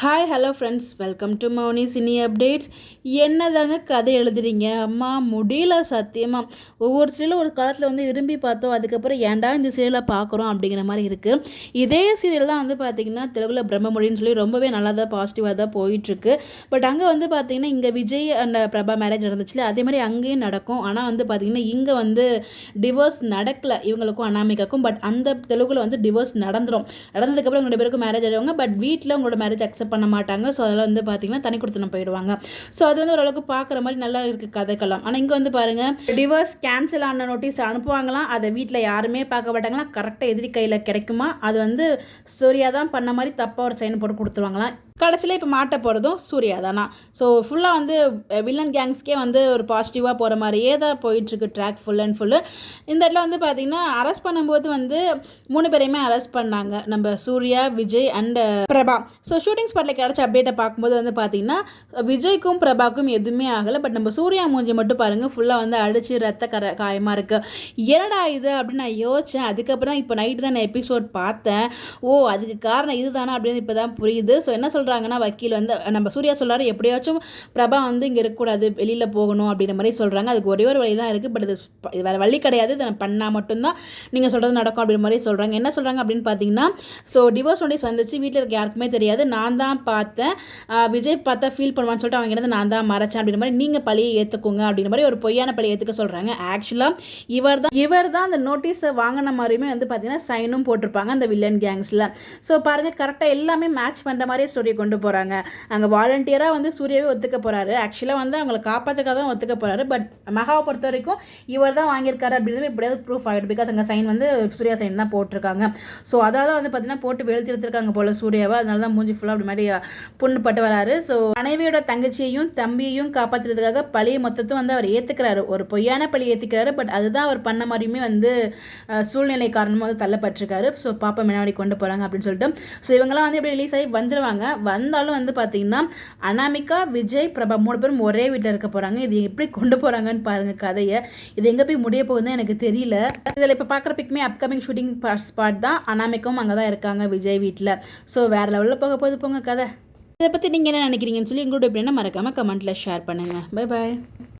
Hi hello friends, welcome to Mouni cine updates. என்னதாங்க கதை எழுதுறீங்க? அம்மா முடியல சத்தியமாக. ஒவ்வொரு சீரியலும் ஒரு காலத்தில் வந்து விரும்பி பார்த்தோம், அதுக்கப்புறம் ஏன்டா இந்த சீரியலை பார்க்குறோம் அப்படிங்கிற மாதிரி இருக்குது. இதே சீரியல் தான் வந்து பார்த்திங்கன்னா தெலுங்குல பிரம்மமொழின்னு சொல்லி ரொம்பவே நல்லா தான் பாசிட்டிவாக தான் போயிட்டுருக்கு. பட் அங்கே வந்து பார்த்திங்கன்னா இங்கே விஜய் அண்ட் பிரபா மேரேஜ் நடந்துச்சுல, அதே மாதிரி அங்கேயும் நடக்கும். ஆனால் வந்து பார்த்திங்கன்னா இங்கே வந்து டிவோர்ஸ் நடக்கலை இவங்களுக்கும் அனாமிகாக்கும். பட் அந்த தெலுங்குல வந்து டிவோர்ஸ் நடந்ததுக்கப்புறம் இவங்க 2 பேருக்கும் மேரேஜ் ஆடுவாங்க. பட் வீட்டில் உங்களோட மேரேஜ் அக்செப்ட் பண்ண மாட்டாங்க. ஸோ அதெல்லாம் வந்து பார்த்தீங்கன்னா தனி கொடுத்தனம் போயிடுவாங்க. ஸோ அது வந்து ஓரளவுக்கு பார்க்குற மாதிரி நல்லா இருக்குது கதைக்கலாம். ஆனால் இங்கே வந்து பாருங்கள், டிவோர்ஸ் கேன்சல் ஆன நோட்டீஸ் அனுப்புவாங்களாம். அதை வீட்டில் யாருமே பார்க்க மாட்டாங்களாம். கரெக்டாக எதிரி கையில் கிடைக்குமா, அது வந்து சூர்யா தான் பண்ண மாதிரி தப்பாக ஒரு சைன் போட்டு கொடுத்துருவாங்களாம். கடைசியில் இப்போ மாட்ட போகிறதும் சூர்யா தானா. ஸோ ஃபுல்லாக வந்து வில்லன் கேங்ஸ்க்கே வந்து ஒரு பாசிட்டிவாக போகிற மாதிரியே தான் போயிட்டுருக்கு ட்ராக் ஃபுல் அண்ட் ஃபுல்லு. இந்த இடத்துல வந்து பார்த்திங்கன்னா அரெஸ்ட் பண்ணும்போது வந்து 3 பேரையுமே அரெஸ்ட் பண்ணாங்க, நம்ம Suriya, Vijay and Prabha. So shooting ஸ்பாட்டில் கிடச்ச அப்டேட்டை பார்க்கும்போது வந்து பார்த்திங்கன்னா விஜய்க்கும் பிரபாக்கும் எதுவுமே ஆகலை. பட் நம்ம சூர்யா மூஞ்சி மட்டும் பாருங்கள், ஃபுல்லாக வந்து அடித்து ரத்த காயமாக இருக்குது. என்னடா இது அப்படின்னு நான் யோசித்தேன். அதுக்கப்புறம் தான் இப்போ நைட்டு தான் நான் எபிசோட் பார்த்தேன். ஓ, அதுக்கு காரணம் இது தானே அப்படின்னு இப்போ தான் புரியுது. ஸோ என்ன சொல்கிறாங்கன்னா, வக்கீல் வந்து நம்ம சூர்யா சொல்கிறாரு, எப்படியாச்சும் பிரபா வந்து இங்கே இருக்கக்கூடாது, வெளியில் போகணும் அப்படின்ற மாதிரி சொல்கிறாங்க. அதுக்கு ஒரே ஒரு வழி தான் இருக்குது. பட் இது வேறு வழி கிடையாது, இதை பண்ணால் மட்டும்தான் நீங்கள் சொல்கிறது நடக்கும் அப்படின்ற மாதிரி சொல்கிறாங்க. என்ன சொல்கிறாங்க அப்படின்னு பார்த்தீங்கன்னா, ஸோ டிவோர்ஸ் நோட்டீஸ் வந்துச்சு, வீட்டில் இருக்க யாருக்குமே தெரியாது, நான் தான் பார்த்தேன், விஜய் பார்த்தா ஃபீல் பண்ணுவான்னு சொல்லிட்டு அவங்க கிட்ட நான் தான் மறைச்சேன் அப்படின்ற மாதிரி நீங்கள் பழியை ஏற்றுக்கோங்க அப்படின்ற மாதிரி ஒரு பொய்யான பழியை ஏற்றுக்க சொல்கிறாங்க. ஆக்சுவலாக இவர் தான் அந்த நோட்டீஸை வாங்கின மாதிரியுமே வந்து பார்த்தீங்கன்னா சைனும் போட்டிருப்பாங்க அந்த வில்லன் கேங்ஸில். ஸோ பாருங்கள், கரெக்டாக எல்லாமே மேட்ச் பண்ணுற மாதிரியே ஸ்டோரியை கொண்டு போகிறாங்க. அங்கே வாலண்டியராக வந்து சூர்யாவே ஒத்துக்க போகிறாரு. ஆக்சுவலாக வந்து அவங்களை காப்பாற்றுக்காக தான் ஒத்துக்க போகிறாரு. பட் மகாவை பொறுத்த வரைக்கும் இவர் தான் வாங்கியிருக்காரு அப்படின்றது எப்படியாவது ப்ரூஃப் ஆகிடும். பிகாஸ் அங்கே சைன் வந்து சூர்யா சைன் தான் போட்டிருக்காங்க. ஸோ அதாவது வந்து பார்த்தீங்கன்னா போட்டு வெளுத்து எடுத்துருக்காங்க போல் சூர்யாவை. அதனால தான் மூஞ்சி ஃபுல்லாக அப்படி மாதிரி புண்ணுப்பட்டு வராரு. ஸோ மனைவியோட தங்கச்சியையும் தம்பியையும் காப்பாற்றுறதுக்காக பழியை மொத்தத்தும் வந்து அவர் ஏற்றுக்கிறாரு, ஒரு பொய்யான பழி ஏற்றுக்கிறாரு. பட் அதுதான் அவர் பண்ண மாதிரியுமே வந்து சூழ்நிலை காரணமாக வந்து தள்ளப்பட்டிருக்காரு. ஸோ பாப்பா முன்னாடி கொண்டு போகிறாங்க அப்படின்னு சொல்லிட்டு. ஸோ இவங்கெல்லாம் வந்து எப்படி ரிலீஸ் ஆகி வந்துடுவாங்க. வந்தாலும் வந்து பார்த்தீங்கன்னா அனாமிகா, விஜய், பிரபா 3 பேரும் ஒரே வீட்டில் இருக்க போகிறாங்க. இது எப்படி கொண்டு போகிறாங்கன்னு பாருங்கள் கதையை. இது எங்கே போய் முடிய போகுதுன்னு எனக்கு தெரியல. இதில் இப்போ பார்க்குற பிக்மே அப்கமிங் ஷூட்டிங் ஸ்பாட் தான். அனாமிக்கும் அங்கே தான் இருக்காங்க விஜய் வீட்டில். ஸோ வேறு லெவலில் போங்க கதை. இதை பற்றி நீங்கள் என்ன நினைக்கிறீங்கன்னு சொல்லி உங்களோட எப்படின்னா மறக்காமல் கமெண்ட்டில் ஷேர் பண்ணுங்கள். Bye bye.